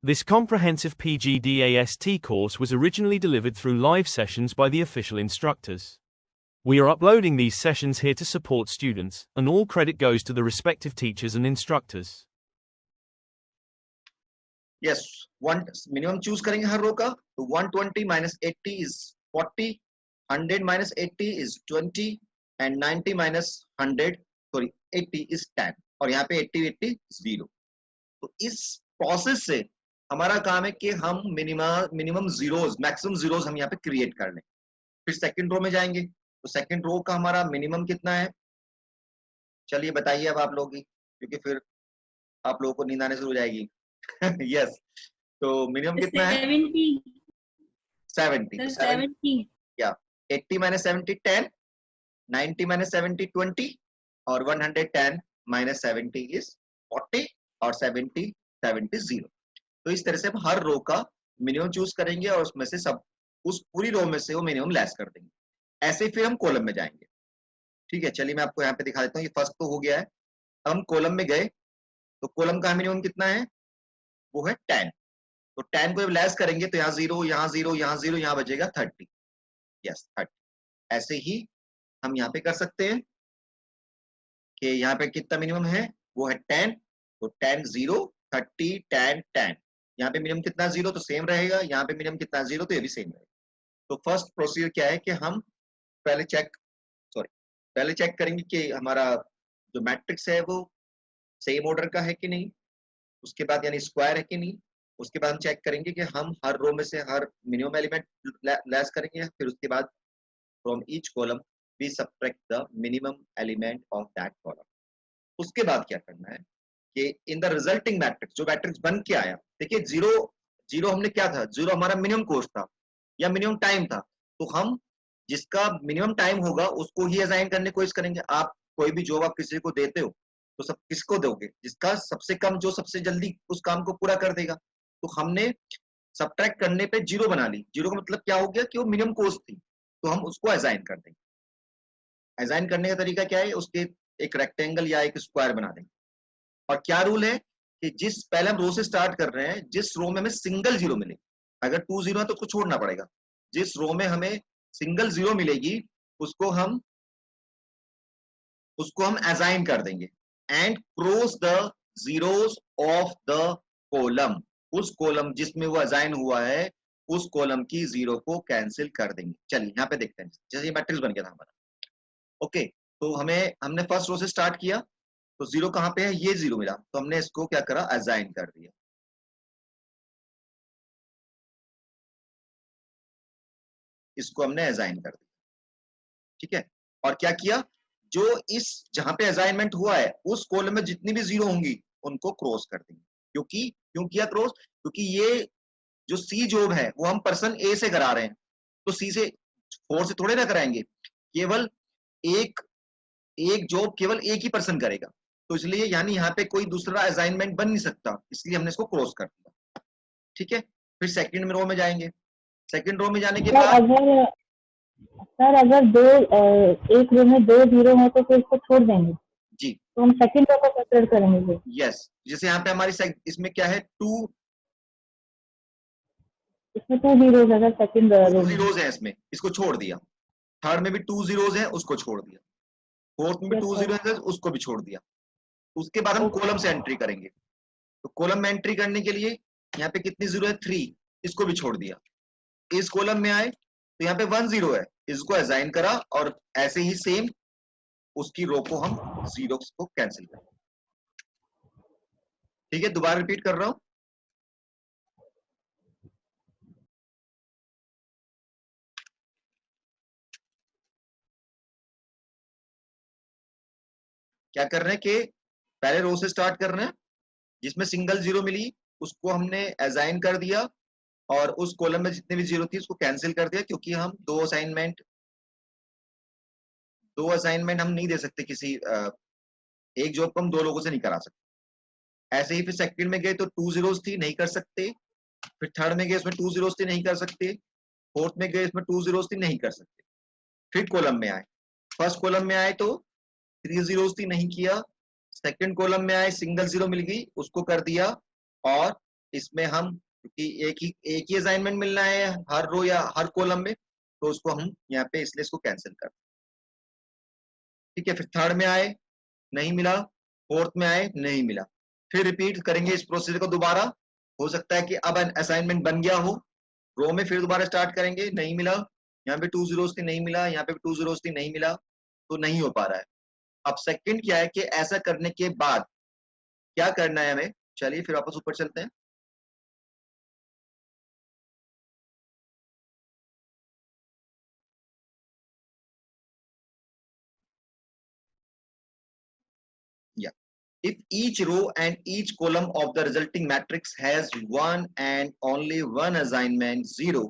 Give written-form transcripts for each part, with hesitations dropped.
This comprehensive PGDAST course was originally delivered through live sessions by the official instructors. We are uploading these sessions here to support students, and all credit goes to the respective teachers and instructors. Yes, one minimum choose करेंगे हर रो का, तो 120 minus 80 is 40, 100 minus 80 is 20, and 90 minus 80 is 10, और यहाँ पे 80 0. तो इस process से हमारा काम है कि हम मिनिमम जीरोस, मैक्सिमम जीरोस हम यहाँ पे क्रिएट कर लें. फिर सेकंड रो में जाएंगे, तो सेकंड रो का हमारा मिनिमम कितना है, चलिए बताइए अब आप लोग ही, क्योंकि फिर आप लोगों को नींद आने शुरू हो जाएगी. यस, तो मिनिमम कितना है 70. 70 या 80 माइनस 70 10, 90 माइनस 70 20, और 110 माइनस 70 इज 40, और 70 0. तो इस तरह से हम हर रो का मिनिमम चूज करेंगे और उसमें से सब उस पूरी रो में से वो मिनिमम लेस कर देंगे. ऐसे फिर हम कॉलम में जाएंगे. ठीक है, चलिए मैं आपको यहाँ पे दिखा देता हूँ. ये फर्स्ट तो हो गया है. हम कॉलम में गए, तो कॉलम का मिनिमम कितना है, वो है 10. तो 10 को जब लेस करेंगे तो यहाँ 0, यहाँ 0, यहाँ 0, यहाँ बचेगा 30. यस 30. ऐसे ही हम यहाँ पे कर सकते हैं कि यहाँ पे कितना मिनिमम है, वो है 10. तो 10 0 30 10 10. यहाँ पे मिनिमम कितना 0, तो सेम रहेगा. यहाँ पे मिनिमम कितना 0, तो ये भी सेम रहेगा. तो फर्स्ट प्रोसीजर क्या है कि हम पहले चेक करेंगे कि हमारा जो मैट्रिक्स है वो सेम ऑर्डर का है कि नहीं. उसके बाद यानी स्क्वायर है कि नहीं. उसके बाद हम चेक करेंगे कि हम हर रो में से हर मिनिमम एलिमेंट लेस करेंगे. फिर उसके बाद from each column we subtract the minimum element of that column. उसके बाद क्या करना है कि इन द रिजल्टिंग मैट्रिक्स, जो मैट्रिक्स बन के आया, देखिए 0 हमने क्या था, 0 हमारा मिनिमम कोस्ट था या मिनिमम टाइम था. तो हम जिसका मिनिमम टाइम होगा उसको ही असाइन करने की कोशिश करेंगे. आप कोई भी जॉब आप किसी को देते हो तो सब किसको दोगे, जिसका सबसे कम, जो सबसे जल्दी उस काम को पूरा कर देगा. तो हमने सबट्रैक्ट करने पे 0 बना ली. 0 का मतलब क्या हो गया कि वो मिनिमम कोस्ट थी, तो हम उसको असाइन कर देंगे. असाइन करने का तरीका क्या है, उसके एक रेक्टेंगल या एक स्क्वायर बना देंगे. और क्या रूल है कि जिस पहले हम रो से स्टार्ट कर रहे हैं, जिस रो में हमें सिंगल 0 मिले, अगर 2 0 है तो उसको छोड़ना पड़ेगा. जिस रो में हमें सिंगल 0 मिलेगी उसको हम असाइन कर देंगे. And cross the zeros of the column. उस कॉलम जिसमें वो असाइन हुआ है उस कॉलम की 0 को कैंसिल कर देंगे. चलिए यहाँ पे देखते हैं. जैसे ये मैट्रिक्स बन गया था हमारा. ओके, तो हमने फर्स्ट रो से स्टार्ट किया, तो 0 कहां पे है, ये 0 मिला, तो हमने इसको क्या करा, असाइन कर दिया. इसको हमने असाइन कर दिया. ठीक है, और क्या किया, जो इस जहां पे असाइनमेंट हुआ है उस कॉलम में जितनी भी 0 होंगी उनको क्रॉस कर देंगे. क्यों किया क्रॉस, क्योंकि ये जो सी जॉब है वो हम पर्सन ए से करा रहे हैं, तो सी से 4 से थोड़े ना कराएंगे. केवल एक जॉब केवल एक ही पर्सन करेगा, तो इसलिए यानी यहाँ पे कोई दूसरा असाइनमेंट बन नहीं सकता, इसलिए हमने इसको क्रॉस कर दिया. ठीक है, फिर सेकंड रो में जाएंगे. सेकंड रो में जाने के बाद अगर एक रो में 2 0 है तो फिर इसको छोड़ देंगे जी, तो हम सेकंड रो को कंसीडर करेंगे. यस, जैसे यहाँ पे हमारी इसमें क्या है, 2 इसमें 2 0 है, सेकंड रो 2 0 है, इसमें इसको छोड़ दिया. थर्ड में भी 2 0 है, उसको छोड़ दिया. फोर्थ में भी 2 0 है, उसको भी छोड़ दिया. उसके बाद हम कॉलम से एंट्री करेंगे. तो कॉलम में एंट्री करने के लिए यहाँ पे कितनी 0 है, 3, इसको भी छोड़ दिया. इस कॉलम में आए तो यहाँ पे 1 0 है, इसको असाइन करा, और ऐसे ही सेम उसकी रो को हम 0 को कैंसिल करें. ठीक है, दोबारा रिपीट कर रहा हूं. क्या कर रहे हैं कि पहले रो से स्टार्ट कर रहे हैं, जिसमें सिंगल 0 मिली उसको हमने असाइन कर दिया, और उस कॉलम में जितने भी 0 थी उसको कैंसिल कर दिया, क्योंकि हम दो असाइनमेंट हम नहीं दे सकते किसी एक जॉब को हम 2 लोगों से नहीं करा सकते. ऐसे ही फिर सेकंड में गए तो 2 0 थी, नहीं कर सकते. फिर थर्ड में गए इसमें 2 0 थी, नहीं कर सकते. फोर्थ में गए इसमें 2 0 थी, नहीं कर सकते. फिर कॉलम में आए, फर्स्ट कॉलम में आए तो 3 0 थी, नहीं किया. सेकंड कॉलम में आए, सिंगल 0 मिल गई, उसको कर दिया, और इसमें हम क्योंकि एक ही असाइनमेंट मिलना है हर रो या हर कॉलम में, तो उसको हम यहाँ पे इसलिए इसको कैंसिल कर, ठीक है। फिर थर्ड में आए नहीं मिला, फोर्थ में आए नहीं मिला, फिर रिपीट करेंगे इस प्रोसीजर को दोबारा। हो सकता है कि अब असाइनमेंट बन गया हो, रो में फिर दोबारा स्टार्ट करेंगे, नहीं मिला, यहाँ पे 2 जीरोस थी नहीं मिला, यहाँ पे 2 जीरोस थी नहीं मिला, तो नहीं हो पा रहा है। अब सेकंड क्या है कि ऐसा करने के बाद क्या करना है हमें, चलिए फिर वापस ऊपर चलते हैं। या if each row and each column of the resulting matrix has one and only one assignment 0,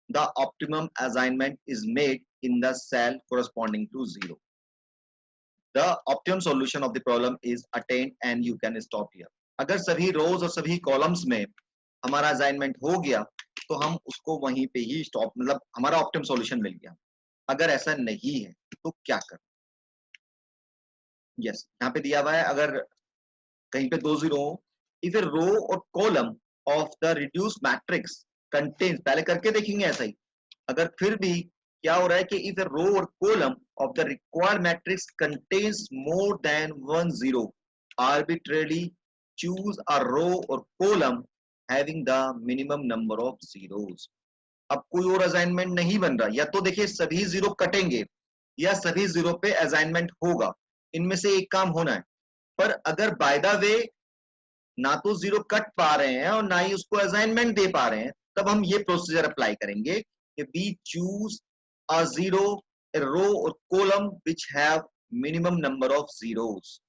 the optimum assignment is made in the cell corresponding to 0. The optimum solution of the problem is attained and you can stop here. अगर सभी रोज और सभी columns में हमारा assignment हो गया तो हम उसको वहीं पे ही स्टॉप, मतलब हमारा ऑप्टिमम सॉल्यूशन मिल गया। अगर ऐसा नहीं है तो क्या करना? यस, यहाँ पे दिया हुआ है अगर कहीं पे 2 जीरो हो, इफ ए रो और column of the reduce matrix contains, पहले करके देखेंगे ऐसा ही, अगर फिर भी क्या हो रहा है कि इफ ए रो और column of the required matrix contains more than 1 zero, arbitrarily choose a row और column having the minimum number of zeros. अब कोई और असाइनमेंट नहीं बन रहा, या तो देखिए सभी जीरो कटेंगे या सभी जीरो पे असाइनमेंट होगा, इनमें से एक काम होना है। पर अगर बाय द वे ना तो जीरो कट पा रहे हैं और ना ही उसको असाइनमेंट दे पा रहे हैं, तब हम ये प्रोसीजर अप्लाई करेंगे कि वी चूज अ जीरो रो और column which have minimum number of zeros.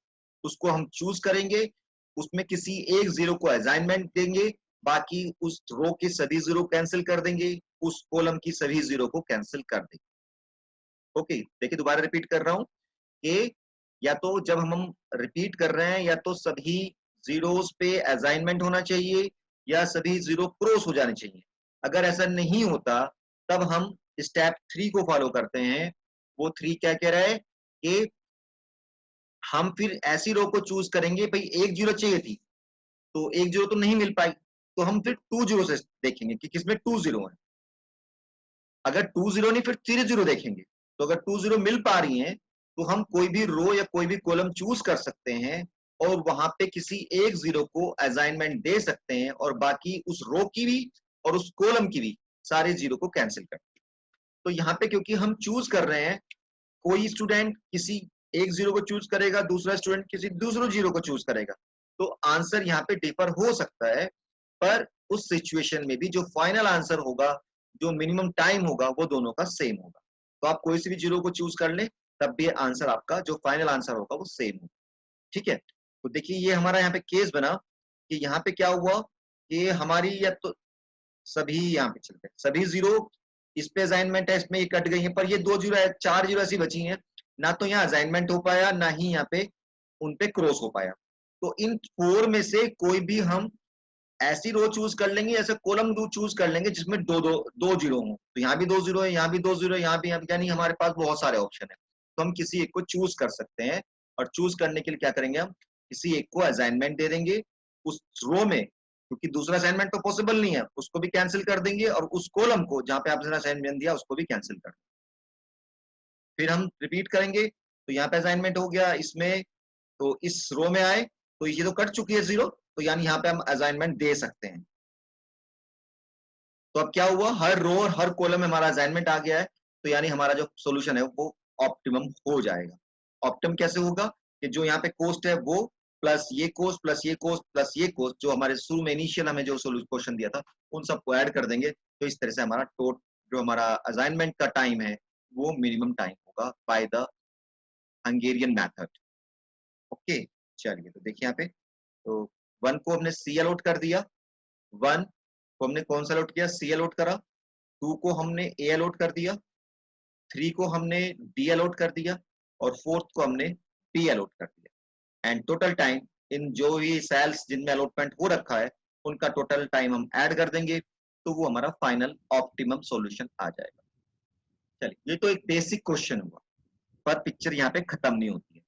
उसको हम चूज करेंगे, उसमें किसी एक जीरो को असाइनमेंट देंगे, बाकी उस रो के सभी जीरो कैंसिल कर देंगे, उस कॉलम की सभी जीरो को कैंसिल कर देंगे। ओके, देखिए दोबारा रिपीट कर रहा हूं कि या तो जब हम रिपीट कर रहे हैं या तो सभी जीरोस पे असाइनमेंट होना चाहिए या सभी जीरो क्रॉस हो जाने चाहिए। अगर ऐसा नहीं होता तब हम स्टेप 3 को फॉलो करते हैं। वो 3 क्या कह रहा है कि हम फिर ऐसी रो को चूज करेंगे, भाई एक जीरो चाहिए थी तो एक जीरो तो नहीं मिल पाई, तो हम फिर 2 जीरो से देखेंगे कि किसमें 2 जीरो है। अगर 2 जीरो नहीं फिर 3 जीरो देखेंगे, तो अगर 2 जीरो मिल पा रही हैं तो हम कोई भी रो या कोई भी कॉलम चूज कर सकते हैं और वहां पे किसी एक जीरो को असाइनमेंट दे सकते हैं और बाकी उस रो की भी और उस कॉलम की भी सारे जीरो को कैंसिल कर। तो यहाँ पे क्योंकि हम चूज कर रहे हैं, कोई स्टूडेंट किसी एक जीरो को चूज करेगा, दूसरा स्टूडेंट किसी दूसरे जीरो को चूज करेगा, तो आंसर यहाँ पे डिफर हो सकता है, पर उस सिचुएशन में भी जो फाइनल आंसर होगा, जो मिनिमम टाइम होगा, वो दोनों का सेम होगा। तो आप कोई सी भी जीरो को चूज कर ले, तब भी आंसर आपका जो फाइनल आंसर होगा वो सेम होगा। ठीक है, तो देखिए ये हमारा यहाँ पे केस बना कि यहाँ पे क्या हुआ कि हमारी या तो सभी यहाँ पे चलते हैं, सभी जीरो इस पे असाइनमेंट है, इसमें ये कट गई है, पर ये 2 जीरो 4 जीरो ऐसी बची हैं, ना तो यहाँ असाइनमेंट हो पाया ना ही यहाँ पे उन पे क्रॉस हो पाया। तो इन 4 में से कोई भी हम ऐसी रो चूज कर लेंगे, ऐसे कॉलम चूज कर लेंगे जिसमें दो जीरो हो, तो यहाँ भी 2 जीरो है, यहाँ भी 2 जीरो है, यहाँ भी, यानी हमारे पास बहुत सारे ऑप्शन है, तो हम किसी एक को चूज कर सकते हैं। और चूज करने के लिए क्या करेंगे, हम किसी एक को असाइनमेंट दे देंगे उस रो में, क्योंकि दूसरा असाइनमेंट तो पॉसिबल नहीं है, उसको भी कैंसिल कर देंगे और उस कॉलम को जहां पे आपने असाइनमेंट दिया उसको भी कैंसिल कर देंगे। फिर हम रिपीट करेंगे, तो यहाँ पे असाइनमेंट हो गया इसमें, तो इस रो में आए तो ये तो कट चुकी है जीरो, तो यानी यहाँ पे हम असाइनमेंट दे सकते हैं। तो अब क्या हुआ, हर रो और हर कॉलम में हमारा असाइनमेंट आ गया है, तो यानी हमारा जो सॉल्यूशन है वो ऑप्टिमम हो जाएगा। ऑप्टिमम कैसे होगा कि जो यहाँ पे कोस्ट है वो प्लस ये कोस्ट प्लस ये कोस्ट प्लस ये कोस्ट, जो हमारे शुरू में इनिशियल हमें जो क्वेश्चन दिया था उन सबको ऐड कर देंगे, तो इस तरह से हमारा जो हमारा असाइनमेंट का टाइम है वो मिनिमम टाइम होगा by the Hungarian method. Okay, चलिए तो देखिए यहाँ पे, तो 1 को हमने सी अलॉट कर दिया, 1 को हमने कौन सा अलॉट किया, सी अलॉट करा, 2 को हमने ए अलॉट कर दिया, 3 को हमने डी अलॉट कर दिया और 4th को हमने बी अलॉट कर दिया। एंड टोटल टाइम इन जो भी सेल्स जिनमें अलॉटमेंट हो रखा है उनका टोटल टाइम हम ऐड कर देंगे, तो वो हमारा फाइनल ऑप्टिमम सॉल्यूशन आ जाएगा। चलिए, ये तो एक बेसिक क्वेश्चन हुआ, पर पिक्चर यहाँ पे खत्म नहीं होती है,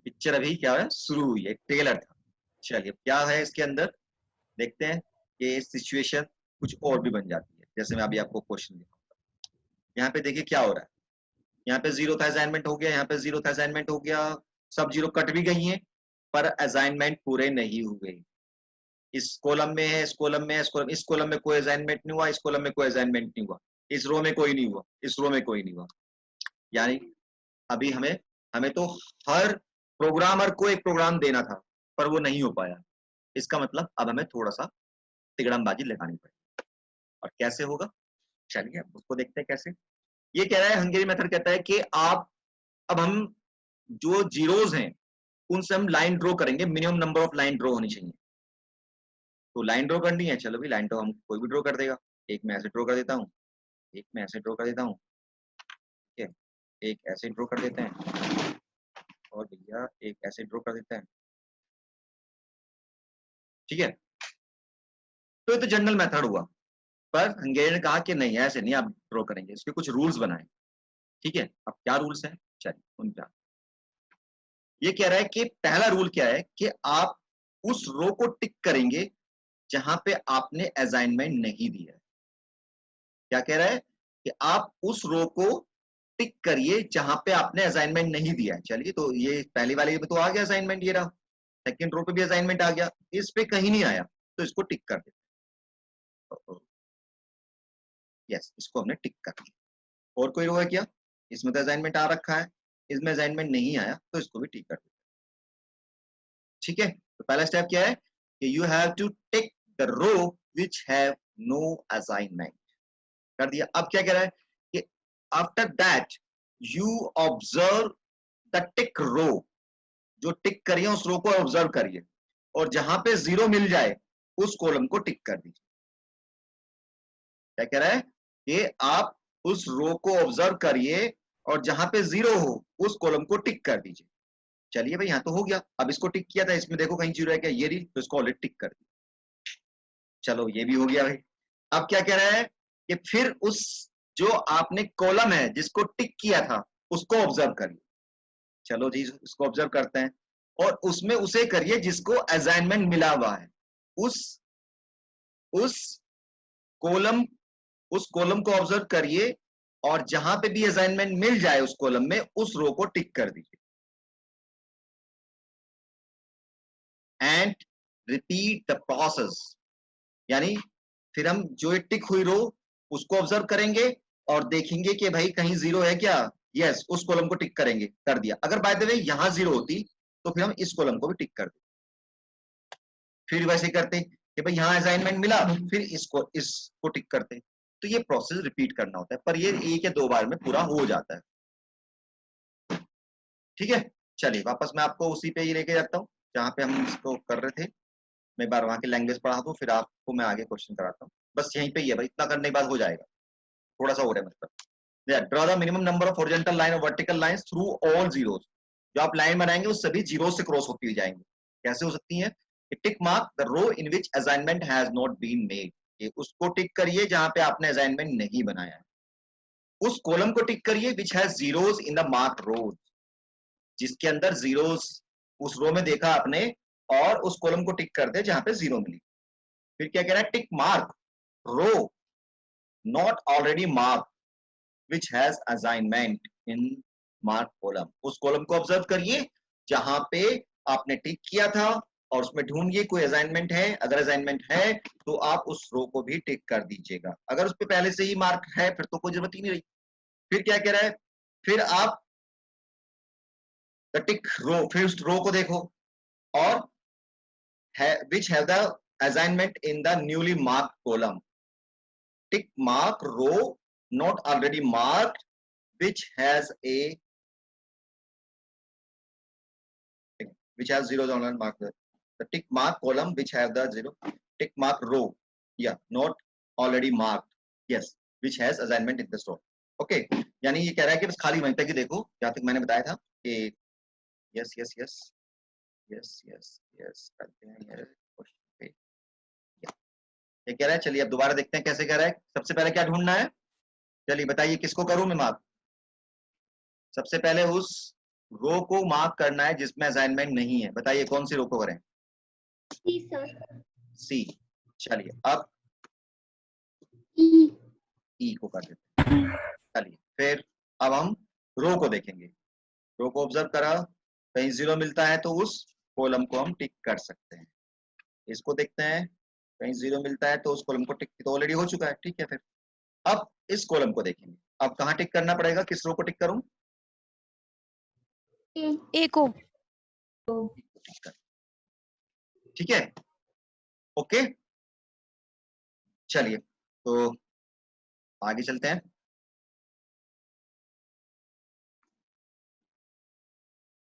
पिक्चर अभी क्या है, शुरू हुई है, ट्रेलर था। चलिए क्या है इसके अंदर देखते हैं। ये सिचुएशन कुछ और भी बन जाती है। जैसे मैं अभी आपको क्वेश्चन दिखाऊंगा, यहाँ पे देखिए क्या हो रहा है, यहाँ पे 0 था असाइनमेंट हो गया, यहाँ पे 0 था असाइनमेंट हो गया, सब 0 कट भी गई हैं, पर असाइनमेंट पूरे नहीं हुए। इस कॉलम में है, इस कॉलम में है, इस कॉलम में कोई असाइनमेंट नहीं हुआ, इस कॉलम में कोई असाइनमेंट नहीं हुआ, इस रो में कोई नहीं हुआ, इस रो में कोई नहीं हुआ। यानी अभी हमें तो हर प्रोग्रामर को एक प्रोग्राम देना था, पर वो नहीं हो पाया। इसका मतलब अब हमें थोड़ा सा तिगड़मबाजी लगानी पड़ेगी। और कैसे होगा, चलिए अब उसको देखते हैं कैसे। ये कह रहा है, हंगेरी मेथड कहता है कि अब हम जो जीरोज हैं उनसे हम लाइन ड्रॉ करेंगे, minimum number of line draw होनी चाहिए। तो लाइन ड्रॉ करनी है, चलो भी लाइन ड्रॉ हम कोई भी ड्रॉ कर देगा। एक मैं ऐसे ड्रॉ कर देता हूँ, एक मैं ऐसे ड्रॉ कर देता हूँ, ठीक है, एक ऐसे ड्रॉ कर देते हैं, और भैया एक ऐसे ड्रॉ कर देते हैं, ठीक है। तो ये तो जनरल मेथड हुआ, पर हंगेरियन ने कहा कि नहीं ऐसे नहीं आप ड्रॉ करेंगे, इसके कुछ रूल्स बनाए, ठीक है। अब क्या रूल्स हैं, चलिए उनका ये कह रहा है कि पहला रूल क्या है कि आप उस रो को टिक करेंगे जहां पे आपने असाइनमेंट नहीं दिया है। क्या कह रहा है कि आप उस रो को टिक करिए जहां पे आपने असाइनमेंट नहीं दिया है। चलिए, तो ये पहली वाले में तो आ गया असाइनमेंट, ये रहा। सेकंड रो पे भी असाइनमेंट आ गया, इस पे कहीं नहीं आया, तो इसको टिक कर देते। यस, इसको हमने टिक कर दिया। और कोई रो है क्या, इसमें तो असाइनमेंट आ रखा है, इसमें असाइनमेंट नहीं आया, तो इसको भी टिक कर देते। ठीक है, तो पहला स्टेप क्या है कि you have to tick the row which have no assignment. कर दिया। अब क्या कह रहा है कि after that you observe the tick row, जो टिक करिए उस रो को ऑब्जर्व करिए, और जहां पे 0 मिल जाए उस कॉलम को टिक कर दीजिए। क्या कह रहा है कि आप उस रो को ऑब्जर्व करिए और जहां पे 0 हो उस कॉलम को टिक कर दीजिए। चलिए भाई, यहां तो हो गया। अब इसको टिक किया था, इसमें देखो कहीं 0 है क्या, ये रही, तो इसको ऑलरेडी टिक कर दी। चलो ये भी हो गया भाई। अब क्या कह रहा है कि फिर उस जो आपने कॉलम है जिसको टिक किया था उसको ऑब्जर्व करिए। चलो जी, उसको ऑब्जर्व करते हैं, और उसमें उसे करिए जिसको असाइनमेंट मिला हुआ है। उस उस कॉलम उस कॉलम को ऑब्जर्व करिए, और जहां पे भी असाइनमेंट मिल जाए उस कॉलम में उस रो को टिक कर दीजिए। एंड रिपीट द प्रोसेस, यानी फिर हम जो टिक हुई रो उसको ऑब्जर्व करेंगे और देखेंगे कि भाई कहीं 0 है क्या। यस, उस कॉलम को टिक करेंगे, कर दिया। अगर बाय द वे यहां 0 होती तो फिर हम इस कॉलम को भी टिक कर देते। फिर वैसे करते कि भाई यहां असाइनमेंट मिला, फिर इसको टिक करते। तो ये प्रोसेस रिपीट करना होता है, पर ये एक या दो बार में पूरा हो जाता है। ठीक है, चलिए वापस मैं आपको उसी पे ही लेके जाता हूँ जहां पे हम इसको कर रहे थे। मैं एक बार वहां की लैंग्वेज पढ़ा दूं, फिर आपको मैं आगे क्वेश्चन कराता हूँ। बस यहीं पे ही है भाई, इतना करने के बाद हो जाएगा। थोड़ा सा हो रहा है मतलब। Draw the minimum number of horizontal line और vertical lines through all zeros. जो आप लाइन बनाएंगे वो सभी जीरो से क्रॉस होती हुई जाएंगी। कैसे हो सकती है? Tick mark the row in which assignment has not been made. उसको टिक करिए जहां पे आपने असाइनमेंट नहीं बनाया है। उस कॉलम को टिक करिए which has zeros in the mark rows, जिसके अंदर जीरोस उस रो में देखा आपने, और उस कॉलम को टिक कर दे जहां पे 0 मिली। फिर क्या कह रहा है? Tick mark row not already mark which has assignment in mark column। उस कॉलम को ऑब्जर्व करिए जहां पे आपने टिक किया था, और उसमें ढूंढिए कोई असाइनमेंट है। अगर असाइनमेंट है तो आप उस रो को भी टिक कर दीजिएगा। अगर उस पे पहले से ही मार्क है फिर तो कोई जरूरत ही नहीं रही। फिर क्या कह रहा है? फिर आप द टिक रो, फिर उस रो को देखो, और which have the assignment in the newly marked column। tick mark row not already marked which has zeros on mark. The tick mark column which have the 0, tick mark row, yeah, not already marked, yes, which has assignment in the row। Okay, यानी ये कह रहा है कि बस खाली वहीं तक ही देखो जहां तक मैंने बताया था कि yes yes yes yes yes yes करते हैं ये क्वेश्चन पे। ये कह रहा है, चलिए अब दोबारा देखते हैं कैसे कह रहा है। सबसे पहले क्या ढूंढना है? चलिए बताइए, किसको करूं मैं मार्क? सबसे पहले उस रो को मार्क करना है जिसमें असाइनमेंट नहीं है। बताइए कौन सी रो को करें? सी सर। सी। चलिए अब ई को कर देते हैं। चलिए फिर अब हम रो को देखेंगे। रो को ऑब्जर्व करा, कहीं 0 मिलता है तो उस कॉलम को हम टिक कर सकते हैं। इसको देखते हैं, कहीं 0 मिलता है तो उस कॉलम को टिक, तो ऑलरेडी हो चुका है। ठीक है, फिर अब इस कॉलम को देखेंगे। अब कहाँ टिक करना पड़ेगा, किस रो को टिक करूं? ए को। ठीक है, ओके। चलिए तो आगे चलते हैं।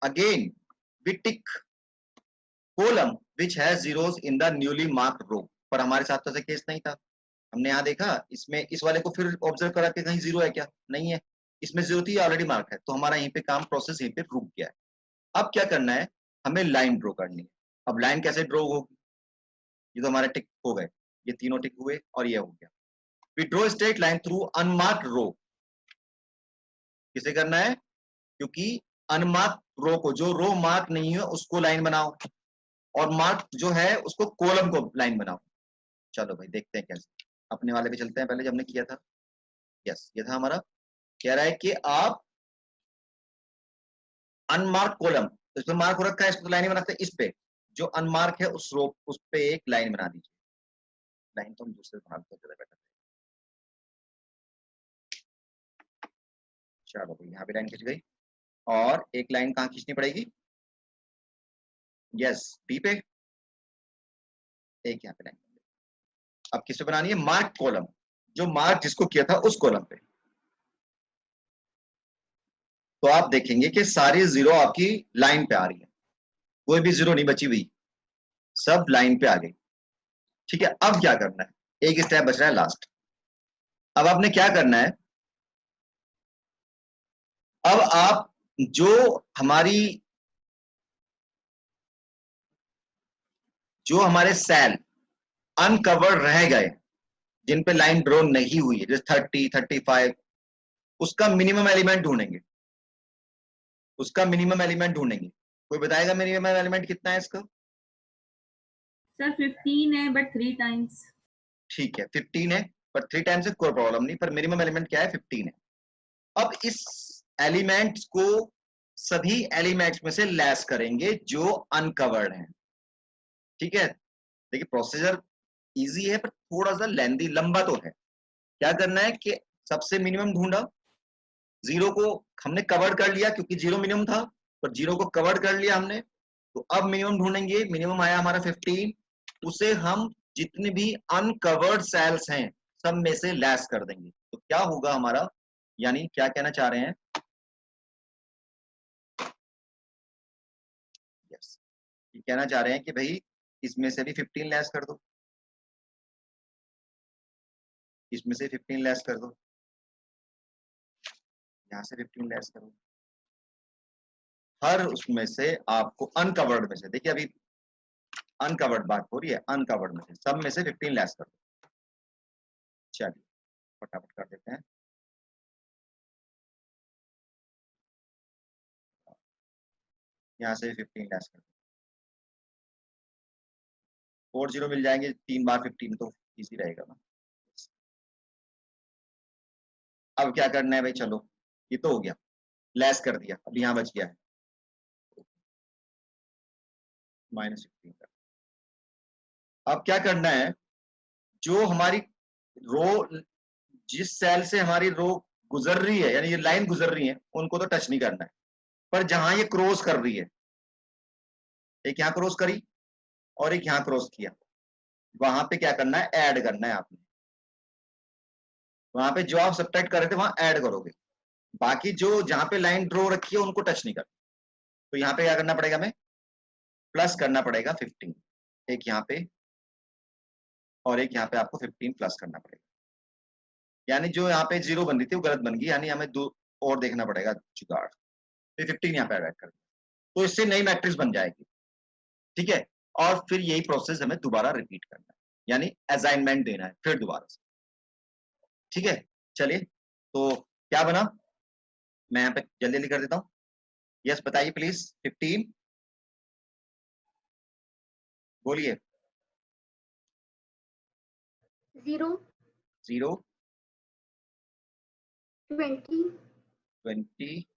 Again we tick column which has zeros in the newly marked row. पर हमारे साथ तो ऐसा केस नहीं था। हमने यहाँ देखा, इसमें इस वाले को फिर ऑब्जर्व करा कि कहीं 0 है क्या, नहीं है। इसमें 0 थी, ऑलरेडी मार्क है, तो हमारा यहीं पे काम प्रोसेस यहीं पे रुक गया है। अब क्या करना है, हमें लाइन ड्रॉ करनी है। अब लाइन कैसे ड्रॉ होगी, ये तो हमारे टिक हो गए, ये तीनों टिक हुए और ये हो गया। We draw straight line through unmarked row. किसे करना है, क्योंकि अनमार्क रो को, जो रो मार्क नहीं है उसको लाइन बनाओ, और मार्क जो है उसको कॉलम को लाइन बनाओ। चलो भाई देखते हैं कैसे। अपने वाले पे चलते हैं पहले, जब हमने किया था। यस, ये था हमारा। कह रहा है कि आप अनमार्क कॉलम, तो इसमें मार्क हो रखा है, इसको तो लाइन ही बनाते हैं। इस पे जो अनमार्क है उस रो, उस पे एक लाइन बना दीजिए। लाइन तो हम दूसरे बना देते हैं, ज्यादा बेटर। चलो भाई यहाँ पे लाइन खिंच गई, और एक लाइन कहाँ खींचनी पड़ेगी, यस बी पे, एक यहाँ पे लाइन। अब किस पे बनानी है, मार्क कॉलम, जो मार्क जिसको किया था उस कॉलम पे। तो आप देखेंगे कि सारी 0 आपकी लाइन पे आ रही है, कोई भी 0 नहीं बची हुई, सब लाइन पे आ गई। ठीक है, अब क्या करना है, एक स्टेप बच रहा है लास्ट। अब आपने क्या करना है, अब आप जो हमारी, जो हमारे सेल अनकवर्ड रह गए, जिन पे लाइन ड्रॉ नहीं हुई है, जैसे 30, 35, उसका मिनिमम एलिमेंट ढूंढेंगे। उसका मिनिमम एलिमेंट ढूंढेंगे। कोई बताएगा मिनिमम एलिमेंट कितना है इसका? सर 15 है बट 3 टाइम्स। ठीक है 15 है, पर 3 टाइम्स से कोई प्रॉब्लम नहीं, पर मिनिमम एलिमेंट क्या है, 15 है। अब इस एलिमेंट्स को सभी एलिमेंट्स में से लेस करेंगे जो अनकवर्ड हैं। ठीक है, देखिए प्रोसीजर इजी है पर थोड़ा सा लेंदी, लंबा तो है। क्या करना है कि सबसे मिनिमम ढूंढा, 0 को हमने कवर कर लिया क्योंकि 0 मिनिमम था, पर 0 को कवर कर लिया हमने। तो अब मिनिमम ढूंढेंगे, मिनिमम आया हमारा 15, उसे हम जितने भी अनकवर्ड सेल्स हैं सब में से लेस कर देंगे। तो क्या होगा हमारा, यानी क्या कहना चाह रहे हैं, यस ये कहना चाह रहे हैं कि भाई इसमें से भी 15 लेस कर दो, इसमें से 15 लेस कर दो, यहां से 15 लेस करो, हर उसमें से आपको अनकवर्ड में से, देखिए अभी अनकवर्ड बात हो रही है, अनकवर्ड में से सब में से 15 लेस कर दो। चलिए फटाफट कर देते हैं। यहाँ से 15 लेस कर दो, 4 0 मिल जाएंगे, 3 बार 15 तो इजी रहेगा ना। अब क्या करना है भाई, चलो ये तो हो गया, लेस कर दिया, अब यहाँ बच गया है -15 का। अब क्या करना है, जो हमारी रो, जिस सेल से हमारी रो गुजर रही है, यानी ये लाइन गुजर रही है, उनको तो टच नहीं करना है, पर जहां ये क्रॉस कर रही है, एक यहाँ क्रॉस करी और एक यहाँ क्रॉस किया, वहां पे क्या करना है, ऐड करना है आपने। वहां पे जो आप सब्ट्रैक्ट कर रहे थे वहां ऐड करोगे, बाकी जो जहां पे लाइन ड्रॉ रखी है उनको टच नहीं करना। तो यहाँ पे क्या करना पड़ेगा, हमें प्लस करना पड़ेगा 15, एक यहाँ पे और एक यहाँ पे आपको 15 प्लस करना पड़ेगा। यानी जो यहाँ पे 0 बन रही थी वो गलत बन गई, यानी हमें दो और देखना पड़ेगा जुगाड़। फिर 15 यहाँ पे ऐड कर, तो इससे नई मैट्रिक्स बन जाएगी। ठीक है, और फिर यही प्रोसेस हमें दोबारा रिपीट करना है, यानी असाइनमेंट देना है फिर दोबारा से। ठीक है, चलिए तो क्या बना, मैं यहाँ पे जल्दी जल्दी कर देता हूँ। यस बताइए प्लीज, 15 बोलिए। 0, 0, 20, 20,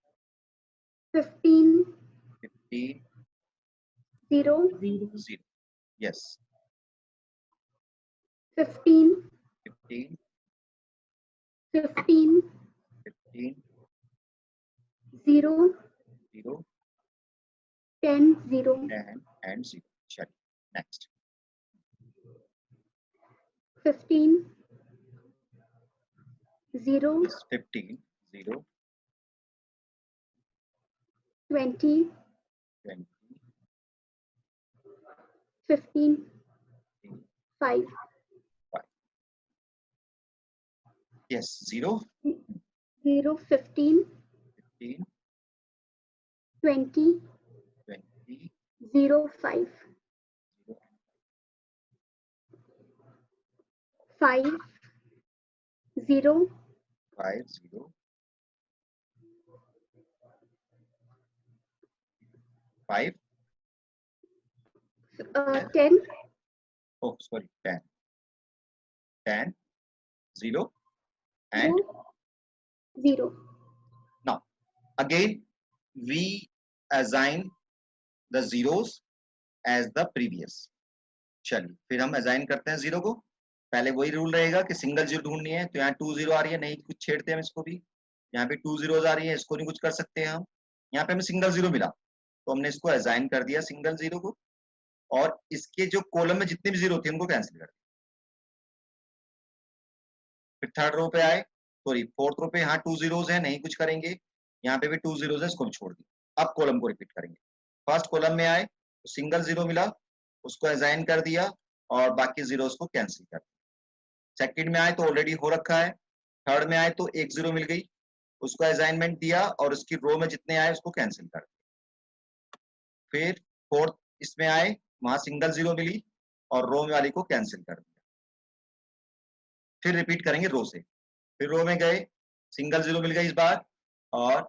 15, 15, 0, 0. Yes. 15, 15, 15, 15, 0, 0, 10, 0, 10 and 0. चलिए next. 15, 0, 15, 0, 20, 20, 15, 5, 5. Yes, 0, 0, 15, 15, 20, 20, 0, 5, 0, 5, 0, 5, 0, 5. 10, Oh, sorry, 10. 10, 0, and 0. now again we assign the zeros as the previous. चलिए फिर हम असाइन करते हैं जीरो को. पहले वही रूल रहेगा कि सिंगल जीरो ढूंढनी है, तो यहाँ 2 0 आ रही है, नहीं कुछ छेड़ते हैं हम इसको भी. यहाँ पे 2 zeros आ रही है, इसको नहीं कुछ कर सकते हैं हम. यहाँ पे हमें सिंगल जीरो मिला तो हमने इसको असाइन कर दिया सिंगल जीरो को, और इसके जो कॉलम में जितने भी जीरो थे उनको कैंसिल कर दिया. फिर थर्ड रो पे आए, सॉरी फोर्थ रो पे, यहाँ 2 zeros है, नहीं कुछ करेंगे. यहाँ पे भी 2 zeros है, इसको भी छोड़ दिया. अब कॉलम को रिपीट करेंगे. फर्स्ट कॉलम में आए तो सिंगल जीरो मिला, उसको असाइन कर दिया और बाकी जीरोस को कैंसिल कर दिया. सेकंड में आए तो ऑलरेडी हो रखा है. थर्ड में आए तो एक जीरो मिल गई, उसको असाइनमेंट दिया और उसकी रो में जितने आए उसको कैंसिल कर दिया. फिर फोर्थ इसमें आए, वहां सिंगल जीरो मिली और रो में वाली को कैंसिल कर दिया. फिर रिपीट करेंगे रो से. फिर रो में गए, सिंगल जीरो मिल गई इस बार और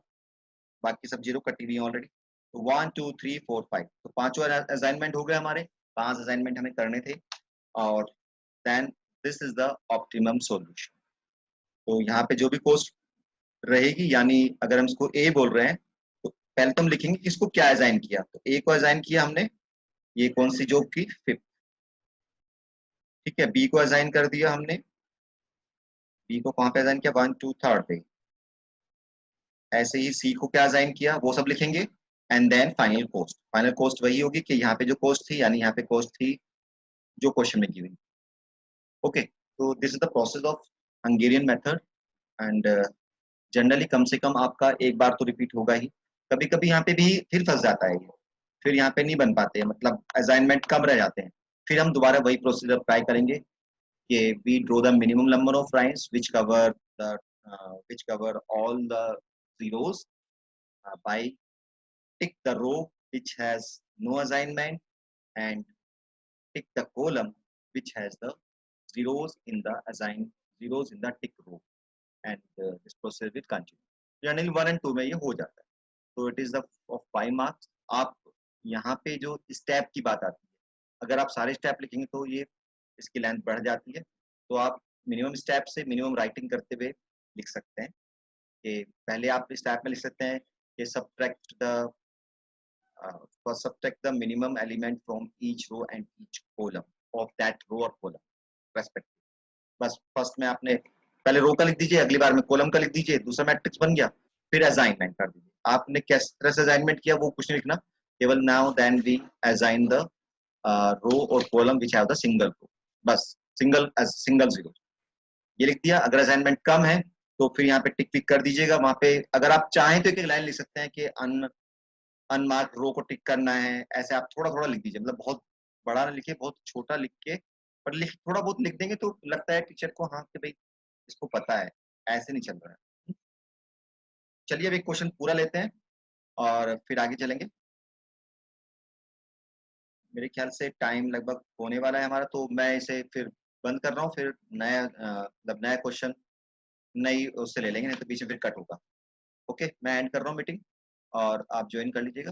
बाकी सब जीरो कटी हुई ऑलरेडी. तो 1 2 3 4 5, तो पांचों असाइनमेंट हो गए हमारे. 5 असाइनमेंट हमें करने थे और then this is the optimum solution. तो यहाँ पे जो भी कॉस्ट रहेगी, यानी अगर हम इसको ए बोल रहे हैं तो पहले तो हम लिखेंगे कि इसको क्या असाइन किया. तो ए को असाइन किया हमने, ये कौन सी जॉब की, फिफ्थ. ठीक है. बी को असाइन कर दिया हमने, बी को कहाँ पे असाइन किया, 1 2 3 पे. ऐसे ही सी को क्या असाइन किया वो सब लिखेंगे. And then final cost. Final cost वही होगी कि यहाँ पे जो कॉस्ट थी, यानी यहाँ पे कॉस्ट थी जो क्वेश्चन में गिवन. ओके, तो this is the process of Hungarian method. And generally कम से कम आपका एक बार तो रिपीट होगा ही. कभी कभी यहाँ पे भी फिर फंस जाता है ये, फिर यहाँ पे नहीं बन पाते, मतलब असाइनमेंट कम रह जाते हैं. फिर हम दोबारा वही प्रोसीजर ट्राई करेंगे कि we draw the minimum number of lines which cover all the zeros by tick the row which has no assignment and tick the column which has the zeros in the tick row, and this process will continue. Generally 1 and 2 में ये हो जाता है. तो it is the of 5 marks. आप यहाँ पे जो स्टेप की बात आती है, अगर आप सारे स्टेप लिखेंगे तो ये इसकी लेंथ बढ़ जाती है. तो आप मिनिमम स्टेप से मिनिमम राइटिंग करते हुए लिख सकते हैं कि पहले आप स्टेप में लिख सकते हैं कि subtract the minimum element from each row and each column of that row or column respectively. बस फर्स्ट में आपने पहले रो का लिख दीजिए, अगली बार में कॉलम का लिख दीजिए, दूसरा मैट्रिक्स बन गया. फिर असाइनमेंट कर दीजिए. आपने किस तरह से असाइनमेंट किया वो कुछ नहीं लिखना, केवल now then we assign the row और column which have the single row. बस सिंगल जीरो ये लिख दिया. अगर असाइनमेंट कम है तो फिर यहाँ पे टिक टिक कर दीजिएगा. वहां पे अगर आप चाहें तो एक लाइन लिख सकते हैं कि अनमार्क रो को टिक करना है. ऐसे आप थोड़ा थोड़ा लिख दीजिए, मतलब बहुत बड़ा ना लिखिए, बहुत छोटा लिख के, पर थोड़ा बहुत लिख देंगे तो लगता है टीचर को हाँ कि भाई इसको पता है. ऐसे नहीं चल रहा है. चलिए अब एक क्वेश्चन पूरा लेते हैं और फिर आगे चलेंगे. मेरे ख्याल से टाइम लगभग होने वाला है हमारा, तो मैं इसे फिर बंद कर रहा हूँ. फिर नया क्वेश्चन नई उससे ले लेंगे, नहीं तो पीछे फिर कट होगा. ओके, मैं एंड कर रहा हूँ मीटिंग और आप ज्वाइन कर लीजिएगा.